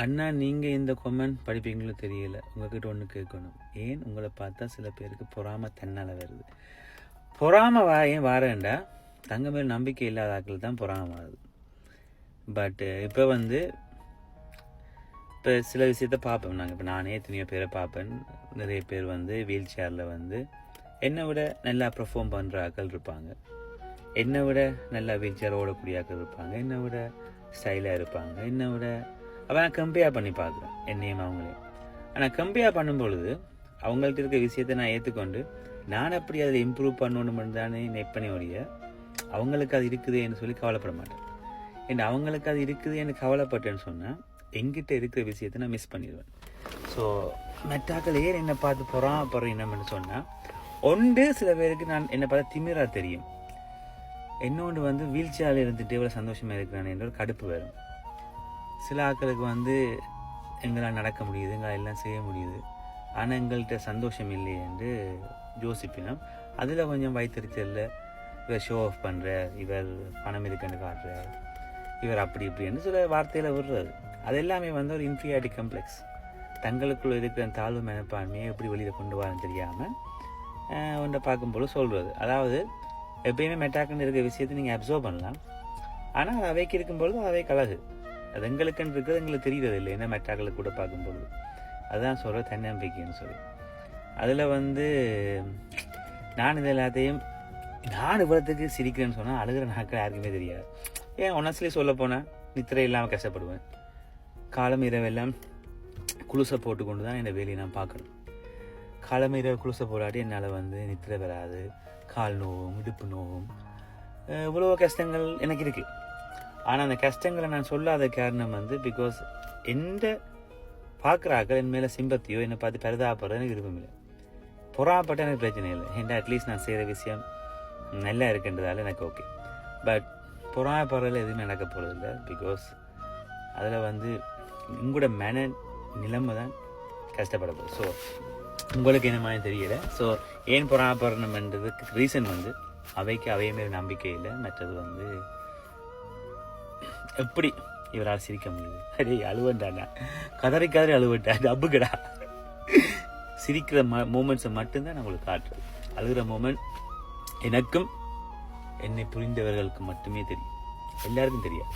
அண்ணா, நீங்கள் இந்த கொமெண்ட் படிப்பீங்களோ தெரியல. உங்ககிட்ட ஒன்று கேட்கணும். ஏன் உங்களை பார்த்தா சில பேருக்கு பொறாம தன்னால் வருது. பொறாம ஏன் வாரேன்டா, தங்க மேல் நம்பிக்கை இல்லாத ஆட்கள் தான் பொறாம வருது. பட்டு இப்போ சில விஷயத்த பார்ப்பேன். இப்போ நானே எத்தனையோ பேரை பார்ப்பேன். நிறைய பேர் வீல் சேரில் என்னை விட நல்லா பெர்ஃபார்ம் பண்ணுற ஆட்கள் இருப்பாங்க. என்னை விட நல்லா வீல் சேர் ஓடக்கூடிய ஆட்கள் இருப்பாங்க. என்னை விட ஸ்டைலாக இருப்பாங்க. என்னை விட அப்போ நான் கம்பேர் பண்ணி பார்க்குறேன் என்னையும் அவங்களையும். ஆனால் கம்பேர் பண்ணும் பொழுது அவங்கள்ட்ட இருக்க விஷயத்தை நான் ஏற்றுக்கொண்டு நான் அப்படி அதில் இம்ப்ரூவ் பண்ணணும்னு தானே நெப்பனே ஒழிய அவங்களுக்கு அது இருக்குதுன்னு சொல்லி கவலைப்பட மாட்டேன். ஏன்னா அவங்களுக்கு அது இருக்குதுன்னு கவலைப்பட்டேன்னு சொன்னால் எங்கிட்ட இருக்கிற விஷயத்தை நான் மிஸ் பண்ணிடுவேன். ஸோ மெட்டாக்கள் ஏன் என்னை பார்த்து போகிறேன் என்னன்னு சொன்னால், ஒன்று சில பேருக்கு நான் என்னை பார்த்தா திமிராக தெரியும். இன்னொன்று வீல் சேரில் இருந்துட்டு எவ்வளோ சந்தோஷமாக இருக்கிறான் என்ற ஒரு கடுப்பு வரும். சில ஆட்களுக்கு எங்களால் நடக்க முடியுது, எங்களால் எல்லாம் செய்ய முடியுது, ஆனால் எங்கள்கிட்ட சந்தோஷம் இல்லையே என்று யோசிப்பினோம். அதில் கொஞ்சம் வைத்தறிச்சலில் இவர் ஷோ ஆஃப் பண்ணுறார், இவர் பணம் இருக்குன்னு காட்டுறார், இவர் அப்படி இப்படின்னு சில வார்த்தையில் விடுறது. அது எல்லாமே ஒரு இன்ஃபீரியாரிட்டி கம்ப்ளெக்ஸ். தங்களுக்குள்ள இருக்கிற தாழ்வு மனப்பான்மையை எப்படி வெளியில் கொண்டு வரன்னு தெரியாமல் ஒன்றை பார்க்கும்போது சொல்கிறது. அதாவது எப்பயுமே மெட்டாக்குன்னு இருக்கிற விஷயத்தை நீங்கள் அப்சர்வ் பண்ணலாம், ஆனால் அது அவைக்கு இருக்கும்பொழுது அவை கலகு. அது எங்களுக்குன்னு இருக்கிறது எங்களுக்கு தெரிகிறது இல்லை, என்ன மெட்டாக்களை கூட பார்க்கும்பொழுது. அதுதான் சொல்கிற தன்னம்பிக்கைன்னு சொல்லி. அதில் நான் இது எல்லாத்தையும் நான் இவ்வளோத்துக்கு சிரிக்கிறேன்னு சொன்னால் அழுகிற நாட்கள் யாருக்குமே தெரியாது. ஏன் ஒன்னஸ்லி சொல்ல போனால் நித்திரை இல்லாமல் கஷ்டப்படுவேன். காலம் இரவெல்லாம் குளுசை போட்டு கொண்டு தான் என்னை வேலையை நான் பார்க்கணும். காலம் இரவு குளுசை போடாட்டி என்னால் நித்திரை வராது, கால் நோவும் இடுப்பு நோவும் இவ்வளோ கஷ்டங்கள் எனக்கு இருக்குது. ஆனால் அந்த கஷ்டங்களை நான் சொல்லாத காரணம் பிகாஸ் எந்த பார்க்குறாக்கள் என் மேலே சிம்பத்தியோ என்னை பார்த்து பெரிதாப்படுறது எனக்கு விருப்பம் இல்லை. பொறாப்பட்ட எனக்கு பிரச்சனை இல்லை. ஏன்டா அட்லீஸ்ட் நான் செய்கிற விஷயம் நல்லா இருக்குன்றதால எனக்கு ஓகே. பட் பொறாப்படுறதுல எதுவுமே நடக்க போகிறதில்ல. பிகாஸ் அதில் உங்களோட நிலைமை தான் கஷ்டப்பட போகுது. ஸோ உங்களுக்கு என்ன மாதிரி தெரியல. ஸோ ஏன் பொறாப்படுறதுக்கு ரீசன் அவைக்கு அவையுமே நம்பிக்கை இல்லை. மற்றது எப்படி இவரால் சிரிக்க முடியுது? அதே அழுவண்டாண்ணா, கதறி அழுவட்டா, டப்புக்கடா. சிரிக்கிற மூமெண்ட்ஸை மட்டும்தான் நான் உங்களுக்கு காட்டுறது. அழுகிற மூமெண்ட் எனக்கும் என்னை புரிந்தவர்களுக்கு மட்டுமே தெரியும், எல்லாருக்கும் தெரியாது.